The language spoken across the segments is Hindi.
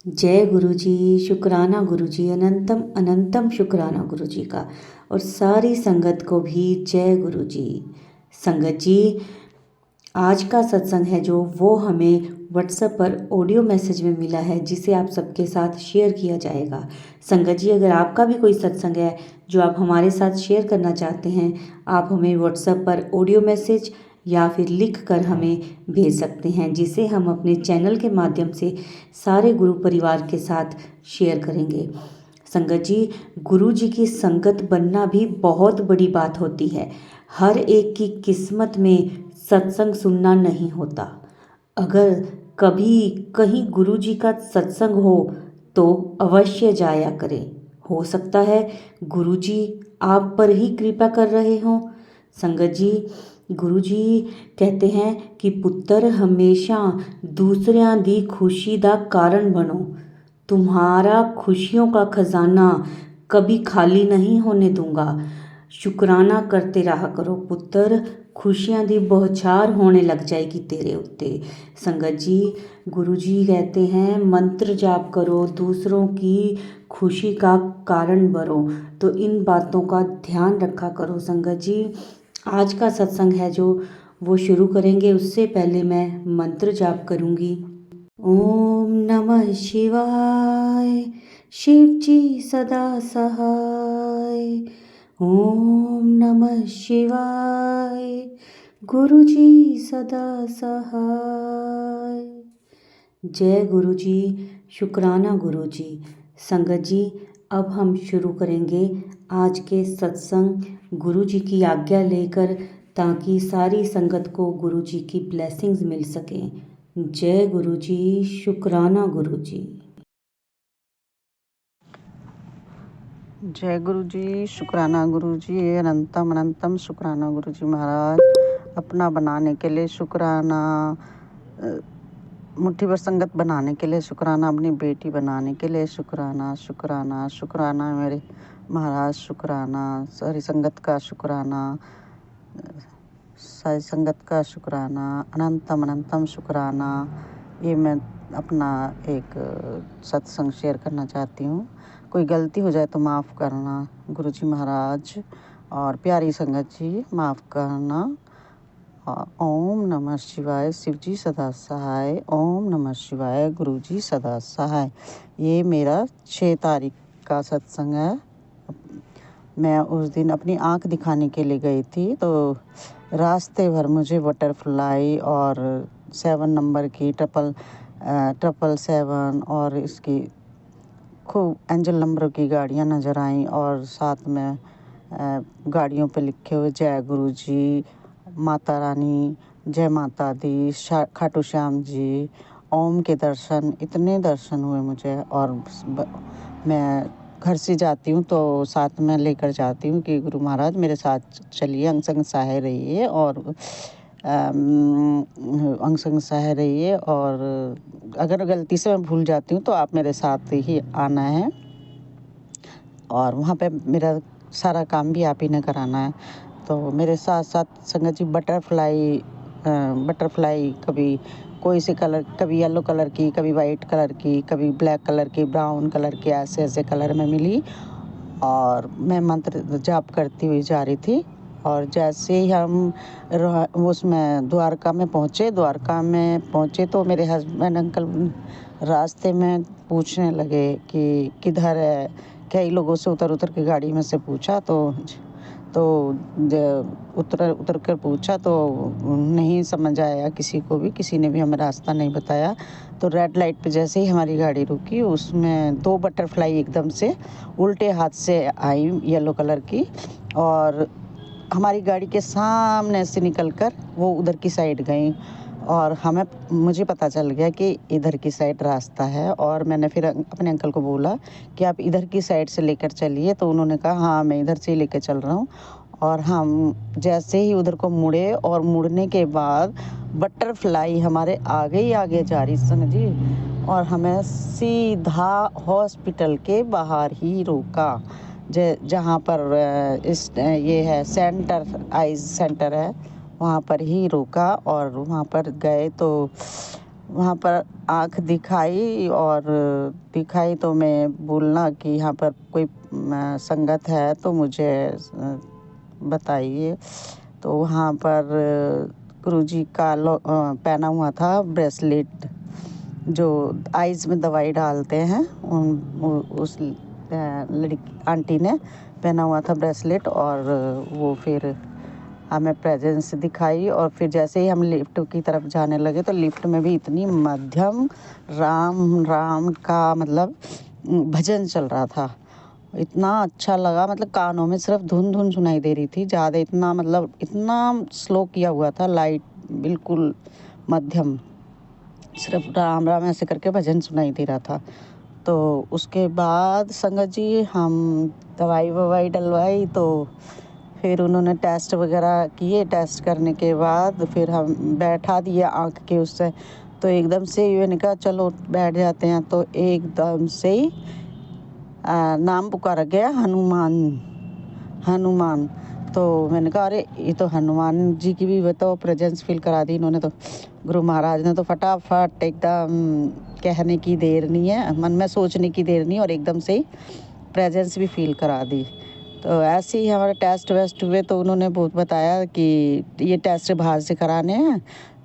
जय गुरु जी। शुक्राना गुरु जी, अनंतम अनंतम शुक्राना गुरु जी का। और सारी संगत को भी जय गुरु जी। संगत जी, आज का सत्संग है जो वो हमें व्हाट्सएप पर ऑडियो मैसेज में मिला है, जिसे आप सबके साथ शेयर किया जाएगा। संगत जी, अगर आपका भी कोई सत्संग है जो आप हमारे साथ शेयर करना चाहते हैं, आप हमें व्हाट्सएप पर ऑडियो मैसेज या फिर लिख कर हमें भेज सकते हैं, जिसे हम अपने चैनल के माध्यम से सारे गुरु परिवार के साथ शेयर करेंगे। संगत जी, गुरु जी की संगत बनना भी बहुत बड़ी बात होती है। हर एक की किस्मत में सत्संग सुनना नहीं होता। अगर कभी कहीं गुरु जी का सत्संग हो तो अवश्य जाया करें। हो सकता है गुरु जी आप पर ही कृपा कर रहे हों। संगत जी, गुरु जी कहते हैं कि पुत्र हमेशा दूसरिਆਂ ਦੀ खुशी ਦਾ कारण बनो। तुम्हारा खुशियों का खजाना कभी खाली नहीं होने दूंगा। शुक्राना करते रहा करो पुत्र, खुशियां दी बौछार होने लग जाएगी तेरे उत्ते। संगत जी, गुरु जी कहते हैं मंत्र जाप करो, दूसरों की खुशी का कारण बनो। तो इन बातों का ध्यान रखा करो। संगत जी, आज का सत्संग है जो वो शुरू करेंगे, उससे पहले मैं मंत्र जाप करूंगी। ओम नमः शिवाय। शिव जी सदा सहाय। ओम नमः शिवाय। गुरु जी सदा सहाय। जय गुरु जी। शुक्राना गुरु जी। संगत जी, अब हम शुरू करेंगे आज के सत्संग, गुरु जी की आज्ञा लेकर, ताकि सारी संगत को गुरु जी की ब्लेसिंग्स मिल सकें। जय गुरु जी। शुक्राना गुरु जी। जय गुरु जी। शुक्राना गुरु जी। अनंतम अनंतम शुक्राना गुरु जी महाराज। अपना बनाने के लिए शुक्राना, मुट्ठी भर संगत बनाने के लिए शुक्राना, अपनी बेटी बनाने के लिए शुक्राना। शुक्राना शुक्राना मेरे महाराज, शुक्राना सारी संगत का, शुक्राना सारी संगत का, शुक्राना अनंतम अनंतम शुक्राना। ये मैं अपना एक सत्संग शेयर करना चाहती हूँ। कोई गलती हो जाए तो माफ़ करना गुरु जी महाराज, और प्यारी संगत जी माफ़ करना। ओम नमः शिवाय। शिव जी सदा सहाय। ओम नमः शिवाय। गुरु जी सदा सहाय। ये मेरा 6 तारीख का सत्संग है। मैं उस दिन अपनी आँख दिखाने के लिए गई थी, तो रास्ते भर मुझे बटरफ्लाई और 7 नंबर की 777 और इसकी खूब एंजल नंबर की गाड़ियाँ नज़र आईं, और साथ में गाड़ियों पे लिखे हुए जय गुरु जी, माता रानी, जय माता दी, खाटू श्याम जी, ओम के दर्शन, इतने दर्शन हुए मुझे। और मैं घर से जाती हूँ तो साथ में लेकर जाती हूँ कि गुरु महाराज मेरे साथ चलिए, अंग संग सहाय रहिए, और अंग संग सहाय रहिए, और अगर गलती से मैं भूल जाती हूँ तो आप मेरे साथ ही आना है, और वहाँ पे मेरा सारा काम भी आप ही ने कराना है। तो मेरे साथ साथ संगत जी बटरफ्लाई कभी कोई सी कलर, कभी येलो कलर की, कभी वाइट कलर की, कभी ब्लैक कलर की, ब्राउन कलर की, ऐसे ऐसे कलर में मिली। और मैं मंत्र जाप करती हुई जा रही थी, और जैसे ही हम उसमें द्वारका में पहुँचे तो मेरे हस्बैंड अंकल रास्ते में पूछने लगे कि किधर है। कई लोगों से उतर के गाड़ी में से पूछा, तो उतर कर पूछा तो नहीं समझ आया किसी को भी, किसी ने भी हमें रास्ता नहीं बताया। तो रेड लाइट पे जैसे ही हमारी गाड़ी रुकी, उसमें 2 बटरफ्लाई एकदम से उल्टे हाथ से आई, येलो कलर की, और हमारी गाड़ी के सामने से निकलकर वो उधर की साइड गई, और मुझे पता चल गया कि इधर की साइड रास्ता है। और मैंने फिर अपने अंकल को बोला कि आप इधर की साइड से लेकर चलिए, तो उन्होंने कहा हाँ मैं इधर से ही लेकर चल रहा हूँ। और हम जैसे ही उधर को मुड़े, और मुड़ने के बाद बटरफ्लाई हमारे आगे ही आगे जा रही संग जी, और हमें सीधा हॉस्पिटल के बाहर ही रोका, जहाँ पर ये है आइज सेंटर है, वहाँ पर ही रोका। और वहाँ पर गए तो वहाँ पर आँख दिखाई और दिखाई तो मैं बोलना कि यहाँ पर कोई संगत है तो मुझे बताइए। तो वहाँ पर गुरुजी का पहना हुआ था ब्रेसलेट, जो आइज़ में दवाई डालते हैं, उस लड़की आंटी ने पहना हुआ था ब्रेसलेट। और वो फिर हमें प्रेजेंस दिखाई। और फिर जैसे ही हम लिफ्ट की तरफ जाने लगे तो लिफ्ट में भी इतनी मध्यम राम राम का मतलब भजन चल रहा था। इतना अच्छा लगा, मतलब कानों में सिर्फ धुन धुन सुनाई दे रही थी, ज़्यादा इतना मतलब इतना स्लो किया हुआ था, लाइट बिल्कुल मध्यम, सिर्फ राम राम ऐसे करके भजन सुनाई दे रहा था। तो उसके बाद संगत जी हम दवाई ववाई डलवाई, तो फिर उन्होंने टेस्ट वगैरह किए। टेस्ट करने के बाद फिर हम बैठा दिया आँख के उससे। तो एकदम से मैंने कहा चलो बैठ जाते हैं। तो एकदम से ही नाम पुकारा गया, हनुमान हनुमान। तो मैंने कहा अरे ये तो हनुमान जी की भी तो प्रेजेंस फील करा दी इन्होंने। तो गुरु महाराज ने तो फटाफट एकदम कहने की देर नहीं है, मन में सोचने की देर नहीं, और एकदम से ही प्रेजेंस भी फील करा दी। तो ऐसे ही हमारे टेस्ट वेस्ट हुए। तो उन्होंने बहुत बताया कि ये टेस्ट बाहर से कराने हैं।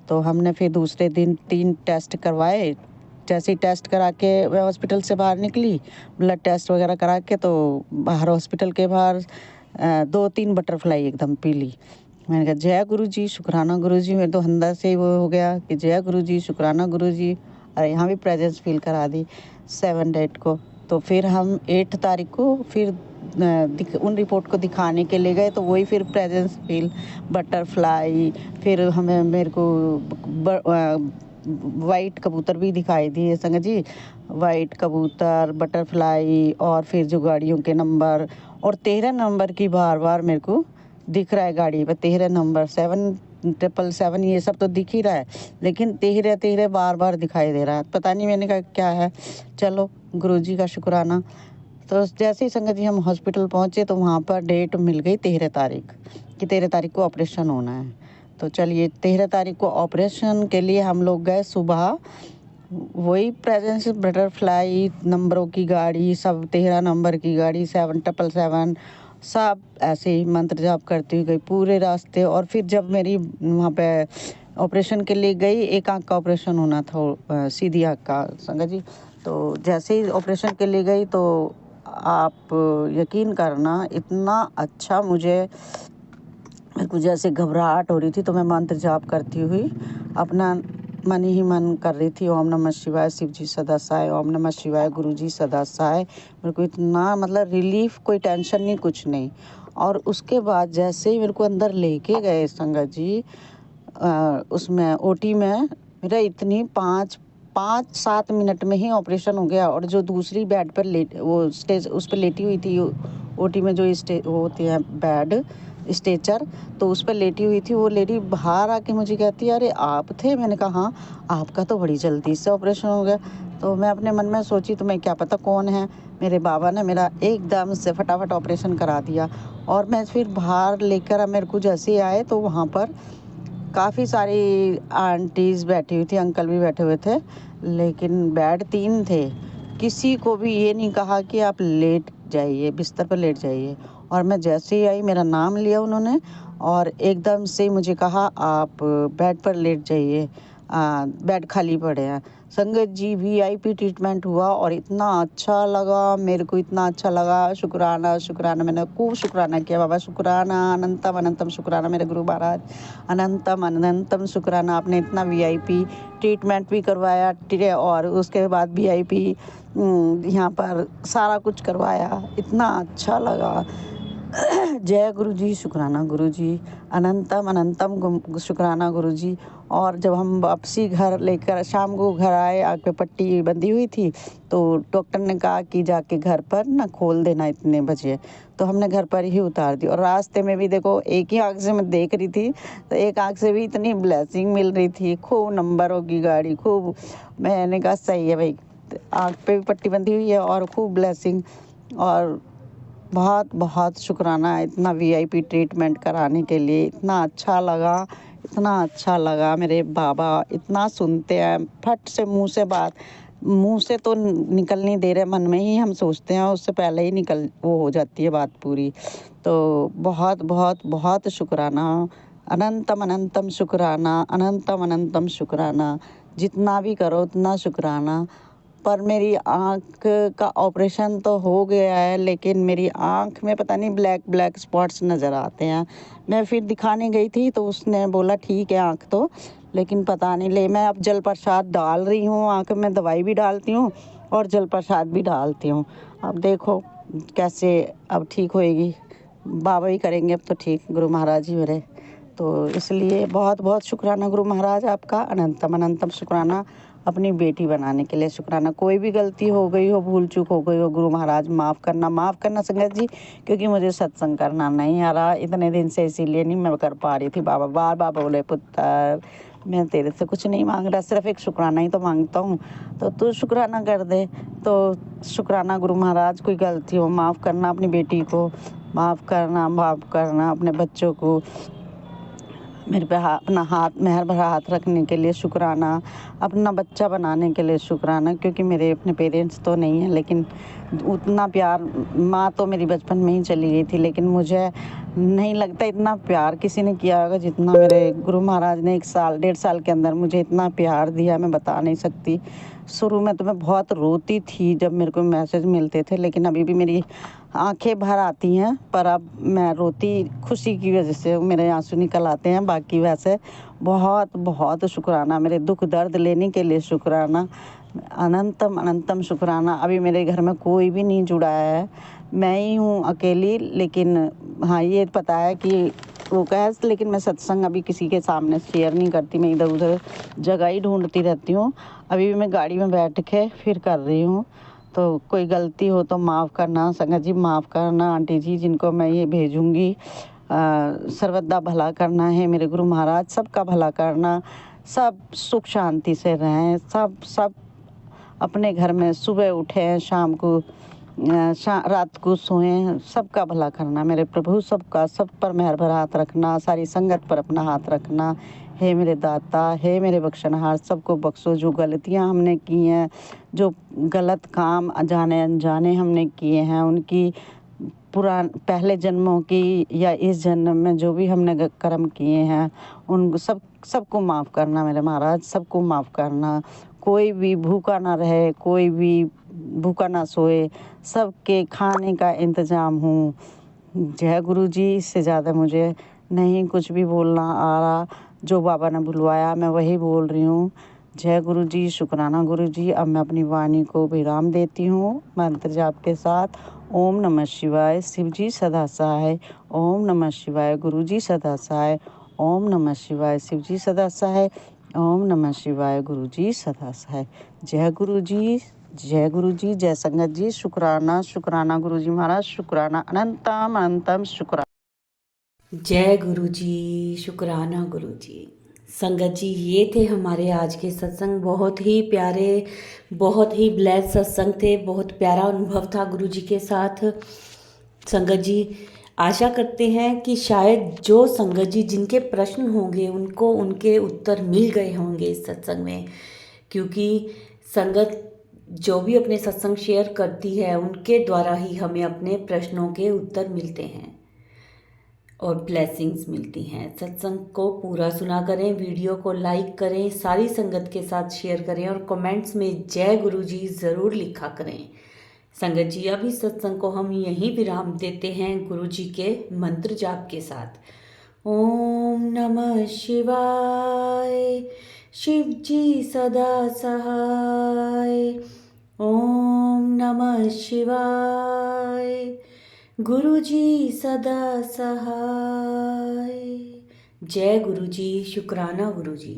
तो हमने फिर दूसरे दिन 3 टेस्ट करवाए। जैसे ही टेस्ट करा के मैं हॉस्पिटल से बाहर निकली, ब्लड टेस्ट वगैरह करा के, तो बाहर हॉस्पिटल के बाहर 2-3 बटरफ्लाई एकदम पी ली। मैंने कहा जय गुरु जी, शुक्राना गुरु जी। मेरे तो अंदर से ही वो हो गया कि जय गुरु जी, शुक्राना गुरु जी। और यहाँ भी प्रेजेंस फील करा दी 7 डेट को। तो फिर हम 8 तारीख को फिर उन रिपोर्ट को दिखाने के लिए गए। तो वही फिर प्रेजेंस फील, बटरफ्लाई, फिर हमें मेरे को वाइट कबूतर भी दिखाई दिए संगत जी। वाइट कबूतर, बटरफ्लाई, और फिर जो गाड़ियों के नंबर, और 13 नंबर की बार बार मेरे को दिख रहा है गाड़ी पे 13 नंबर, 777, ये सब तो दिख ही रहा है, लेकिन 13 बार बार दिखाई दे रहा है। पता नहीं, मैंने कहा क्या है। चलो गुरुजी का शुक्राना। तो जैसे ही संगत जी हम हॉस्पिटल पहुँचे तो वहाँ पर डेट मिल गई 13 तारीख कि 13 तारीख को ऑपरेशन होना है। तो चलिए 13 तारीख को ऑपरेशन के लिए हम लोग गए सुबह। वही प्रेजेंस बटरफ्लाई नंबरों की गाड़ी, सब 13 नंबर की गाड़ी, 777, सब ऐसे ही मंत्र जाप करती हुई गई पूरे रास्ते। और फिर जब मेरी वहाँ पे ऑपरेशन के लिए गई, एक आँख का ऑपरेशन होना था, सीधी आँख का संगत जी। तो जैसे ही ऑपरेशन के लिए गई तो आप यकीन करना, इतना अच्छा मेरे को जैसे घबराहट हो रही थी। तो मैं मंत्र जाप करती हुई अपना मन ही मन कर रही थी, ओम नमः शिवाय, शिव जी सदा सहाय, ओम नमः शिवाय, गुरु जी सदा सहाय। मेरे को इतना मतलब रिलीफ, कोई टेंशन नहीं, कुछ नहीं। और उसके बाद जैसे ही मेरे को अंदर लेके गए संगत जी, उसमें ओटी में मेरा इतनी 5-7 मिनट में ही ऑपरेशन हो गया। और जो दूसरी बेड पर वो स्टेज उस पर लेटी हुई थी, ओटी में जो वो होती है बेड स्ट्रेचर, तो उस पर लेटी हुई थी वो लेडी, बाहर आके मुझे कहती है अरे आप थे। मैंने कहा हाँ, आपका तो बड़ी जल्दी से ऑपरेशन हो गया। तो मैं अपने मन में सोची, तो मैं क्या पता कौन है। मेरे बाबा ने मेरा एकदम से फटाफट ऑपरेशन करा दिया। और मैं फिर बाहर लेकर मेरे को जैसे ही आए तो वहाँ पर काफ़ी सारी आंटीज़ बैठी हुई थी, अंकल भी बैठे हुए थे, लेकिन बेड 3 थे। किसी को भी ये नहीं कहा कि आप लेट जाइए, बिस्तर पर लेट जाइए। और मैं जैसे ही आई, मेरा नाम लिया उन्होंने और एकदम से मुझे कहा आप बेड पर लेट जाइए, बेड खाली पड़े हैं। संगत जी वीआईपी ट्रीटमेंट हुआ और इतना अच्छा लगा मेरे को, इतना अच्छा लगा। शुक्राना शुक्राना, मैंने खूब शुक्राना किया। बाबा शुक्राना, अनंतम अनंतम शुक्राना, मेरे गुरु महाराज अनंतम अनंतम शुक्राना। आपने इतना वीआईपी ट्रीटमेंट भी करवाया और उसके बाद वीआईपी यहाँ पर सारा कुछ करवाया, इतना अच्छा लगा। जय गुरु जी, शुक्राना गुरु जी, अनंतम अनंतम शुक्राना गुरु जी। और जब हम वापसी घर लेकर शाम को घर आए, आँख पे पट्टी बंधी हुई थी, तो डॉक्टर ने कहा कि जाके घर पर ना खोल देना इतने बजे। तो हमने घर पर ही उतार दी। और रास्ते में भी देखो, एक ही आँख से मैं देख रही थी, तो एक आँख से भी इतनी ब्लेसिंग मिल रही थी, खूब नंबरों की गाड़ी, खूब। मैंने कहा सही है भाई, आँख पे भी पट्टी बंधी हुई है और खूब ब्लेसिंग। और बहुत बहुत शुक्राना इतना वीआईपी ट्रीटमेंट कराने के लिए, इतना अच्छा लगा, इतना अच्छा लगा। मेरे बाबा इतना सुनते हैं, फट से मुंह से तो निकल नहीं दे रहे, मन में ही हम सोचते हैं, उससे पहले ही निकल वो हो जाती है बात पूरी। तो बहुत बहुत बहुत शुक्राना, अनंतम अनंतम शुक्राना, अनंतम अनंतम शुक्राना। जितना भी करो उतना शुक्राना। पर मेरी आँख का ऑपरेशन तो हो गया है, लेकिन मेरी आँख में पता नहीं ब्लैक ब्लैक स्पॉट्स नज़र आते हैं। मैं फिर दिखाने गई थी तो उसने बोला ठीक है आँख तो, लेकिन पता नहीं ले मैं अब जल प्रसाद डाल रही हूँ आँख में, दवाई भी डालती हूँ और जल प्रसाद भी डालती हूँ। अब देखो कैसे अब ठीक होएगी, बाबा ही करेंगे अब तो ठीक, गुरु महाराज जी मेरे। तो इसलिए बहुत बहुत शुक्राना गुरु महाराज आपका, अनंतम अनंतम शुक्राना। अपनी बेटी बनाने के लिए शुक्राना। कोई भी गलती हो गई हो, भूल चूक हो गई हो, गुरु महाराज माफ़ करना संगत जी, क्योंकि मुझे सत्संग करना नहीं आ रहा इतने दिन से, इसीलिए नहीं मैं कर पा रही थी। बाबा बार बार बोले पुत्र मैं तेरे से कुछ नहीं मांग रहा, सिर्फ एक शुक्राना ही तो मांगता हूँ, तो तू शुक्राना कर दे। तो शुक्राना गुरु महाराज, कोई गलती हो माफ़ करना, अपनी बेटी को माफ़ करना, अपने बच्चों को मेरे पे अपना हाथ, मेहर भरा हाथ रखने के लिए शुक्राना, अपना बच्चा बनाने के लिए शुक्राना। क्योंकि मेरे अपने पेरेंट्स तो नहीं हैं, लेकिन उतना प्यार, माँ तो मेरी बचपन में ही चली गई थी, लेकिन मुझे नहीं लगता इतना प्यार किसी ने किया होगा जितना मेरे गुरु महाराज ने 1 साल 1.5 साल के अंदर मुझे इतना प्यार दिया, मैं बता नहीं सकती। शुरू में तो मैं बहुत रोती थी जब मेरे को मैसेज मिलते थे, लेकिन अभी भी मेरी आंखें भर आती हैं, पर अब मैं रोती खुशी की वजह से, मेरे आंसू निकल आते हैं। बाकी वैसे बहुत बहुत शुक्राना, मेरे दुख दर्द लेने के लिए शुक्राना, अनंतम अनंतम शुक्राना। अभी मेरे घर में कोई भी नहीं जुड़ा है, मैं ही हूँ अकेली। लेकिन हाँ ये पता है कि वो क्या, लेकिन मैं सत्संग अभी किसी के सामने शेयर नहीं करती, मैं इधर उधर जगह ही ढूंढती रहती हूँ। अभी भी मैं गाड़ी में बैठ के फिर कर रही हूँ। तो कोई गलती हो तो माफ़ करना संगत जी, माफ़ करना आंटी जी, जिनको मैं ये भेजूँगी। सर्वदा भला करना है मेरे गुरु महाराज, सबका भला करना, सब सुख शांति से रहें, सब अपने घर में सुबह उठें, शाम को रात को सोएं, सबका भला करना मेरे प्रभु, सबका सब पर मेहर भरा हाथ रखना, सारी संगत पर अपना हाथ रखना। हे मेरे दाता, हे मेरे बख्शनहार, सबको बख्शो। जो गलतियां हमने की हैं, जो गलत काम अनजाने अनजाने हमने किए हैं, उनकी पहले जन्मों की या इस जन्म में जो भी हमने कर्म किए हैं, उन सबको माफ़ करना मेरे महाराज, सबको माफ़ करना। कोई भी भूखा ना रहे, कोई भी भूखा ना सोए, सबके खाने का इंतज़ाम हूँ। जय गुरु जी, इससे ज़्यादा मुझे नहीं कुछ भी बोलना आ रहा, जो बाबा ने बुलवाया मैं वही बोल रही हूँ। जय गुरु जी, शुक्राना गुरु जी। अब मैं अपनी वाणी को विराम देती हूँ मंत्र जाप के साथ। ओम नमः शिवाय, शिव जी सदा सहाय। ओम नमः शिवाय, गुरु जी सदा सहाय। ओम नमः शिवाय, शिव जी सदा सहाय। ओम नमः शिवाय, गुरु जी सदा सहाय। जय गुरु जी, जय गुरु जी, जय संगत जी। शुक्राना शुक्राना गुरु जी महाराज, शुक्राना, अनंतम अनंतम शुक्राना। जय गुरु जी, शुक्राना गुरु जी। संगत जी, ये थे हमारे आज के सत्संग, बहुत ही प्यारे, बहुत ही ब्लेस्ड सत्संग थे, बहुत प्यारा अनुभव था गुरु जी के साथ। संगत जी, आशा करते हैं कि शायद जो संगत जी जिनके प्रश्न होंगे उनको उनके उत्तर मिल गए होंगे इस सत्संग में, क्योंकि संगत जो भी अपने सत्संग शेयर करती है उनके द्वारा ही हमें अपने प्रश्नों के उत्तर मिलते हैं और ब्लेसिंग्स मिलती हैं। सत्संग को पूरा सुना करें, वीडियो को लाइक करें, सारी संगत के साथ शेयर करें और कमेंट्स में जय गुरु जी ज़रूर लिखा करें। संगत जी, अभी सत्संग को हम यहीं विराम देते हैं गुरु जी के मंत्र जाप के साथ। ओम नमः शिवाय, शिव जी सदा सहाय। ओम नमः शिवाय, गुरु जी सदा सहाय। जय गुरु जी, शुक्राना गुरु जी।